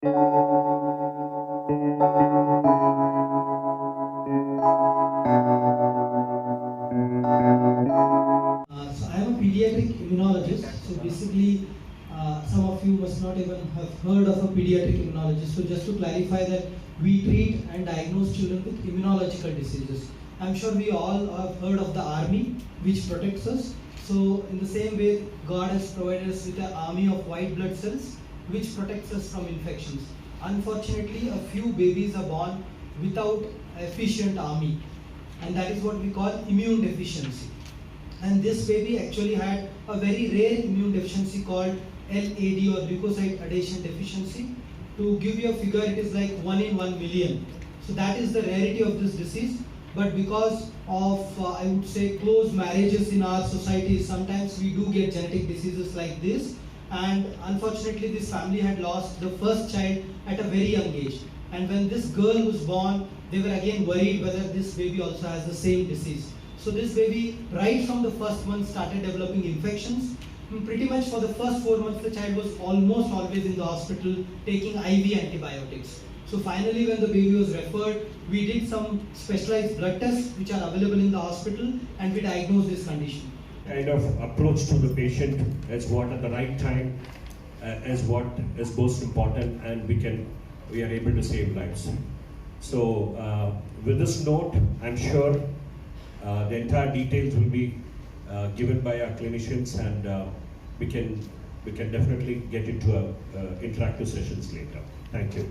So I am a pediatric immunologist. So basically, some of you must not even have heard of a pediatric immunologist. So just to clarify that we treat and diagnose children with immunological diseases. I'm sure we all have heard of the army, which protects us. So in the same way, God has provided us with an army of white blood cells, which protects us from infections. Unfortunately, a few babies are born without efficient army, and that is what we call immune deficiency. And this baby actually had a very rare immune deficiency called LAD or leukocyte adhesion deficiency. To give you a figure, it is like 1 in 1 million. So that is the rarity of this disease. But because of, I would say, close marriages in our society, sometimes we do get genetic diseases like this. And unfortunately, this family had lost the first child at a very young age. And when this girl was born, they were again worried whether this baby also has the same disease. So this baby, right from the first month, started developing infections. And pretty much for the first 4 months, the child was almost always in the hospital taking IV antibiotics. So finally, when the baby was referred, we did some specialized blood tests which are available in the hospital, and we diagnosed this condition. Kind of approach to the patient as what at the right time, as what is most important, and we are able to save lives. So with this note, I'm sure the entire details will be given by our clinicians, and we can definitely get into interactive sessions later. Thank you.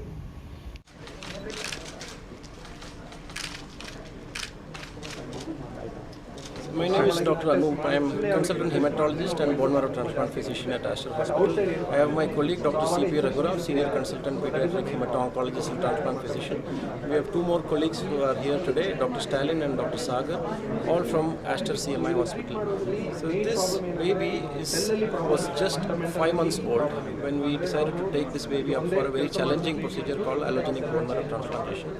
My name is Dr. Anup. I am consultant hematologist and bone marrow transplant physician at Aster Hospital. I have my colleague Dr. C.P. Raghuram, senior consultant pediatric hemato-oncologist and transplant physician. We have two more colleagues who are here today, Dr. Stalin and Dr. Sagar, all from Aster CMI Hospital. So this baby was just 5 months old when we decided to take this baby up for a very challenging procedure called allogenic bone marrow transplantation.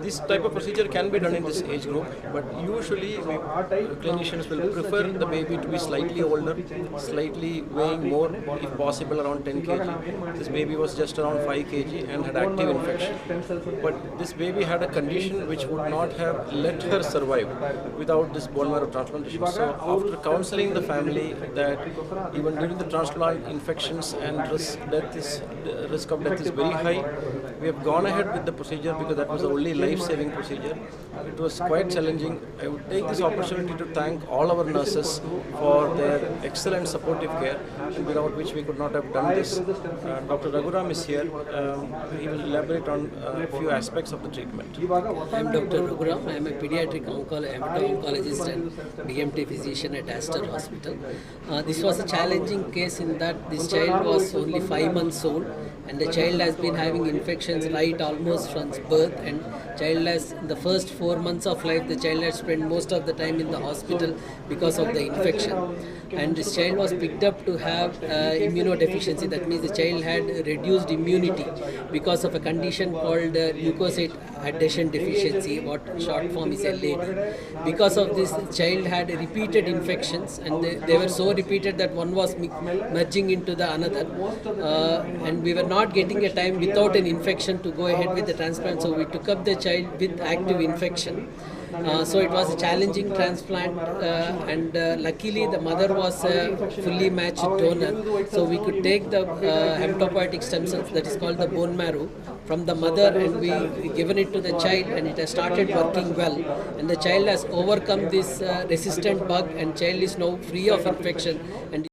This type of procedure can be done in this age group, but usually clinicians will prefer the baby to be slightly older, slightly weighing more, if possible around 10 kg. This baby was just around 5 kg and had active infection. But this baby had a condition which would not have let her survive without this bone marrow transplantation. So after counseling the family that even during the transplant infections and risk of death is very high, we have gone ahead with the procedure because that was the only life-saving procedure. It was quite challenging. I would take this opportunity to thank all our nurses for their excellent supportive care, without which we could not have done this. Dr. Raghuram is here. He will elaborate on a few aspects of the treatment. I am Dr. Raghuram. I am a pediatric hemato-oncologist and BMT physician at Aster Hospital. This was a challenging case in that this child was only 5 months old, and the child has been having infections right almost from birth, and child has, in the first 4 months of life, the child has spent most of the time in the hospital because of the infection. And this child was picked up to have immunodeficiency. That means the child had reduced immunity because of a condition called leukocyte adhesion deficiency, what short form is LAD. Because of this, the child had repeated infections, and they were so repeated that one was merging into the another, and we were not getting a time without an infection to go ahead with the transplant, so we took up the child with active infection. So it was a challenging transplant, and luckily the mother was a fully matched donor, so we could take the hematopoietic stem cells, that is called the bone marrow, from the mother, and we given it to the child, and it has started working well, and the child has overcome this resistant bug, and child is now free of infection, and